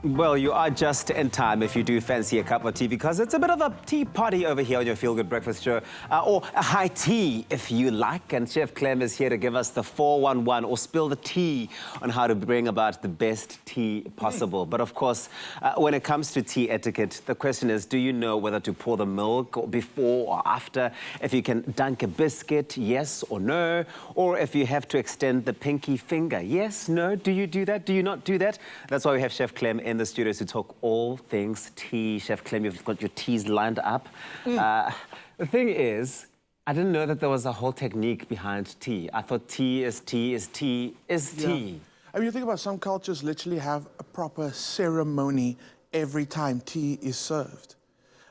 Well, you are just in time if you do fancy a cup of tea, because it's a bit of a tea party over here on your Feel Good Breakfast show, or a high tea if you like. And Chef Clem is here to give us the 411, or spill the tea on how to bring about the best tea possible. But of course, when it comes to tea etiquette, the question is, do you know whether to pour the milk or before or after? If you can dunk a biscuit, yes or no? Or if you have to extend the pinky finger, yes, no? Do you do that? Do you not do that? That's why we have Chef Clem in the studio to talk all things tea. Chef Clem, you've got your teas lined up. The thing is, I didn't know that there was a whole technique behind tea. I thought tea is tea is tea is tea. I mean, you think about some cultures literally have a proper ceremony every time tea is served.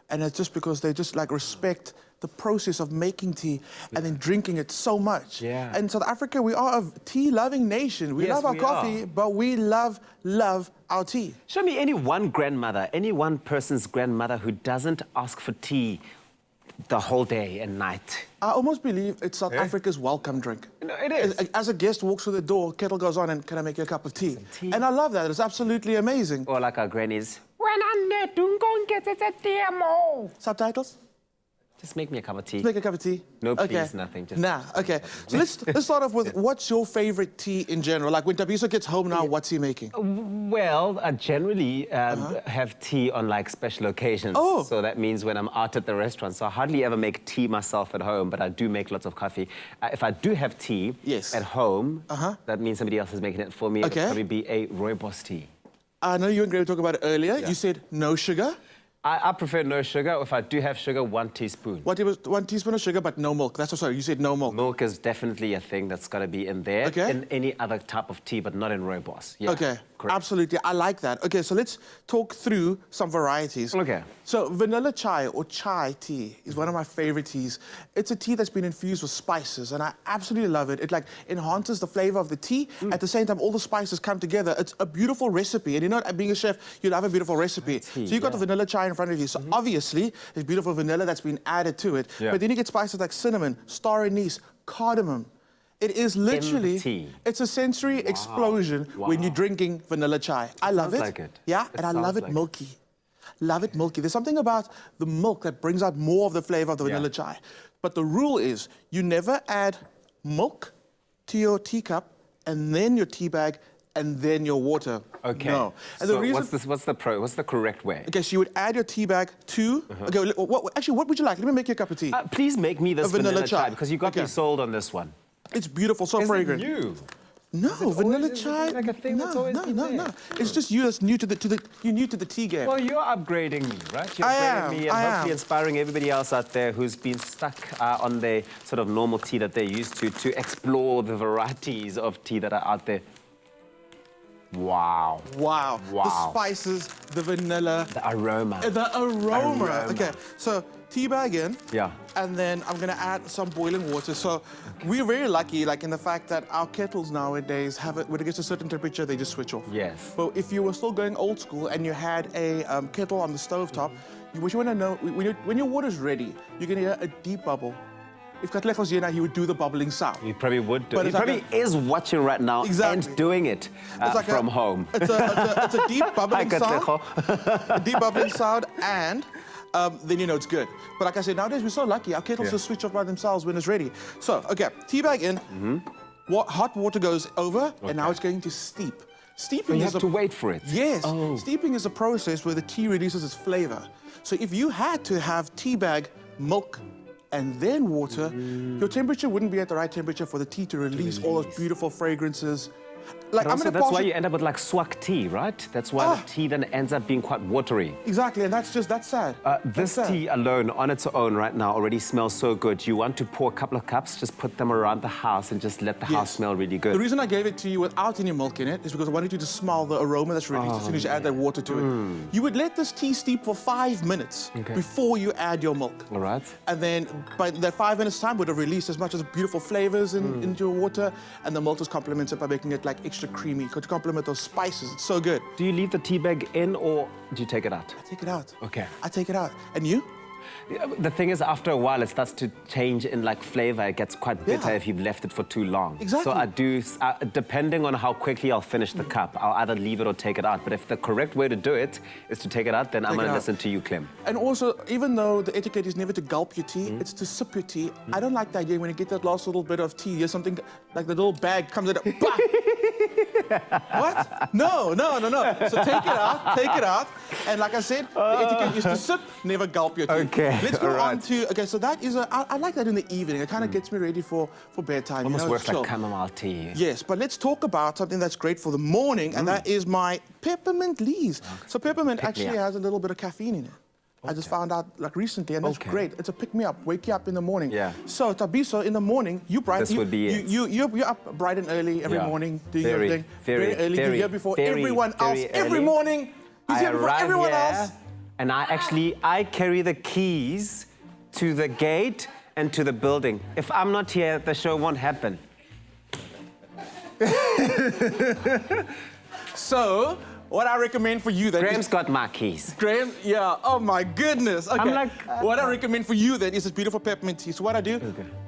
And it's just because they just like respect the process of making tea and then drinking it so much. Yeah. And South Africa, we are a tea-loving nation. We love our coffee, but we love our tea. Show me any one grandmother, any one person's grandmother who doesn't ask for tea the whole day and night. I almost believe it's South Africa's welcome drink. No, it is. As a guest walks through the door, kettle goes on and can I make you a cup of tea? And I love that. It's absolutely amazing. Or like our grannies. Subtitles? Just make me a cup of tea. Make a cup of tea? No, please, nothing. Just... Nah, okay. So let's start off with, what's your favorite tea in general? Like when Tabiso gets home now, what's he making? Well, I generally have tea on like special occasions. Oh. So that means when I'm out at the restaurant. So I hardly ever make tea myself at home, but I do make lots of coffee. If I do have tea at home, that means somebody else is making it for me. Okay. It'll probably be a rooibos tea. I know you and Greg were talking about it earlier. You said no sugar? I prefer no sugar. If I do have sugar, 1 teaspoon. 1 teaspoon of sugar, but no milk. That's sorry, you said no milk. Milk is definitely a thing that's got to be in there. Okay. In any other type of tea, but not in rooibos. Yeah, okay, correct. Absolutely. I like that. Okay, so let's talk through some varieties. Okay. So vanilla chai or chai tea is one of my favorite teas. It's a tea that's been infused with spices, and I absolutely love it. It like enhances the flavor of the tea. At the same time, all the spices come together. It's a beautiful recipe, and you know, being a chef, you love a beautiful recipe. So you've got the vanilla chai in front of you. So obviously, there's beautiful vanilla that's been added to it. But then you get spices like cinnamon, star anise, cardamom. It is literally, it's a sensory explosion when you're drinking vanilla chai. I love it. Like it. Yeah, and I love it milky. Love it milky. There's something about the milk that brings out more of the flavor of the vanilla chai. But the rule is, you never add milk to your teacup and then your tea bag and then your water. Okay. No. And so the reason, what's the correct way? Okay, so you would add your tea bag to... Okay, actually, what would you like? Let me make you a cup of tea. Please make me this vanilla chai, because you got me Okay. sold on this one. It's beautiful, so fragrant. Is it new? No, vanilla chai. Like a thing that's always been there? No. It's just you that's new to the you're new to the tea game. Well, you're upgrading me, right? You're upgrading me and hopefully inspiring everybody else out there who's been stuck on their sort of normal tea that they're used to explore the varieties of tea that are out there. Wow. Wow. The spices, the vanilla. The aroma. The aroma. Okay, so tea bag in. Yeah. And then I'm gonna add some boiling water. So we're very lucky, like in the fact that our kettles nowadays have it, when it gets to a certain temperature, they just switch off. Yes. But if you were still going old school and you had a kettle on the stove top, what you wanna know, when your water's ready, you're gonna hear a deep bubble. If Katlech was here now, he would do the bubbling sound. He probably would do it. He like probably is watching right now and doing it from home. It's a deep bubbling sound. A deep bubbling sound, and then you know it's good. But like I said, nowadays we're so lucky. Our kettles just switch off by themselves when it's ready. So, okay, tea bag in. Hot water goes over, and now it's going to steep. Steeping you have to wait for it. Yes. Steeping is a process where the tea releases its flavor. So if you had to have tea bag, milk, and then water, your temperature wouldn't be at the right temperature for the tea to release all those beautiful fragrances. Like, that's why you end up with like swak tea, right? That's why the tea then ends up being quite watery. Exactly, and that's sad. This tea alone, on its own right now, already smells so good. You want to pour a couple of cups, just put them around the house and just let the house smell really good. The reason I gave it to you without any milk in it is because I wanted you to smell the aroma that's released as soon as you add that water to it. You would let this tea steep for 5 minutes before you add your milk. All right. And then by that 5 minutes time would have released as much as beautiful flavors into your water, and the milk just complements it by making it like extra creamy. To complement those spices, it's so good. Do you leave the tea bag in or do you take it out? I take it out. Okay. I take it out. And you? The thing is, after a while, it starts to change in like flavor. It gets quite bitter if you've left it for too long. Exactly. So I do, depending on how quickly I'll finish the cup, I'll either leave it or take it out. But if the correct way to do it is to take it out, then I'm going to listen to you, Clem. And also, even though the etiquette is never to gulp your tea, it's to sip your tea. I don't like the idea when you get that last little bit of tea, there's something like the little bag comes out. What? No. So take it out. And like I said, the etiquette is to sip, never gulp your tea. Okay. Let's go on to, so that is I like that in the evening. It kind of gets me ready for bedtime. Almost works chill. like chamomile tea. Yes, but let's talk about something that's great for the morning, and that is my peppermint leaves. Okay. So peppermint actually has a little bit of caffeine in it. Okay. I just found out like recently, and that's great. It's a pick-me-up, wake you up in the morning. Yeah. So Tabiso, in the morning, you're up bright and early every morning, doing your thing. Very early. You're here before everyone else. Every morning, he's here before everyone else. And I carry the keys to the gate and to the building. If I'm not here, the show won't happen. So, what I recommend for you then... Graham's got my keys. Graham, yeah, oh my goodness. Okay. I'm like... what I recommend for you then is this beautiful peppermint tea. So what I do,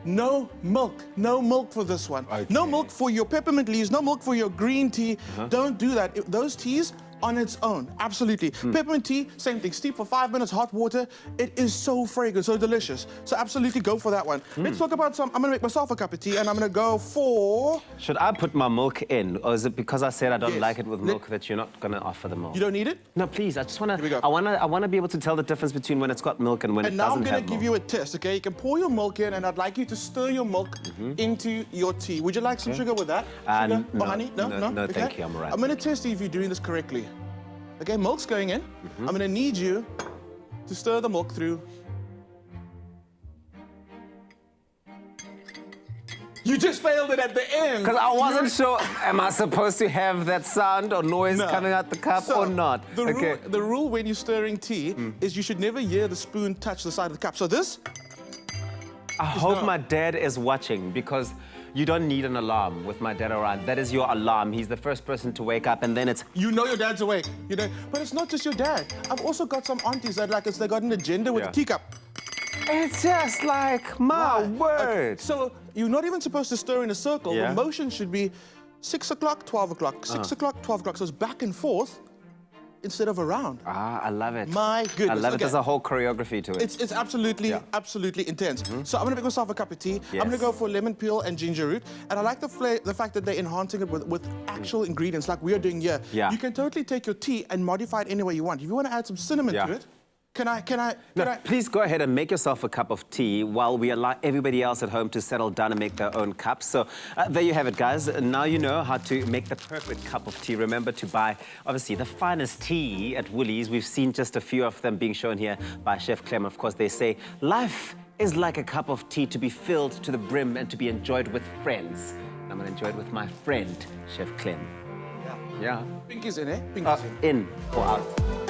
no milk for this one. Okay. No milk for your peppermint leaves, no milk for your green tea. Don't do that. Those teas, on its own, absolutely. Peppermint tea, same thing. Steep for 5 minutes, hot water. It is so fragrant, so delicious. So absolutely go for that one. Let's talk about I'm gonna make myself a cup of tea, and I'm gonna go for... Should I put my milk in, or is it because I said I don't like it with milk that you're not gonna offer the milk? You don't need it? No, please. I just wanna. Here we go. I wanna be able to tell the difference between when it's got milk and when it doesn't have milk. And now I'm gonna give you a test, okay? You can pour your milk in, and I'd like you to stir your milk into your tea. Would you like some sugar with that? Sugar or honey? No, okay. Thank you. I'm all right. I'm gonna test you if you're doing this correctly. Okay, milk's going in. I'm gonna need you to stir the milk through. You just failed it at the end. Because I wasn't sure, am I supposed to have that sound or noise coming out the cup or not? The rule when you're stirring tea is you should never hear the spoon touch the side of the cup. So this... I hope my dad is watching, because you don't need an alarm with my dad around. That is your alarm. He's the first person to wake up, and then it's... You know your dad's awake. You know, but it's not just your dad. I've also got some aunties that they got an agenda with a teacup. It's just like, my word. So you're not even supposed to stir in a circle. The motion should be 6 o'clock, 12 o'clock, 6 o'clock, 12 o'clock. So it's back and forth instead of around. I love it. My goodness. I love it. There's a whole choreography to it. It's absolutely intense. So I'm gonna make myself a cup of tea. I'm gonna go for lemon peel and ginger root. And I like the fact that they're enhancing it with actual ingredients like we are doing here. You can totally take your tea and modify it any way you want. If you want to add some cinnamon to it, can I? Please go ahead and make yourself a cup of tea while we allow everybody else at home to settle down and make their own cups. So there you have it, guys. Now you know how to make the perfect cup of tea. Remember to buy, obviously, the finest tea at Woolies. We've seen just a few of them being shown here by Chef Clem. Of course, they say life is like a cup of tea to be filled to the brim and to be enjoyed with friends. And I'm going to enjoy it with my friend, Chef Clem. Yeah. Pinky's in, eh? Pinky's in or out?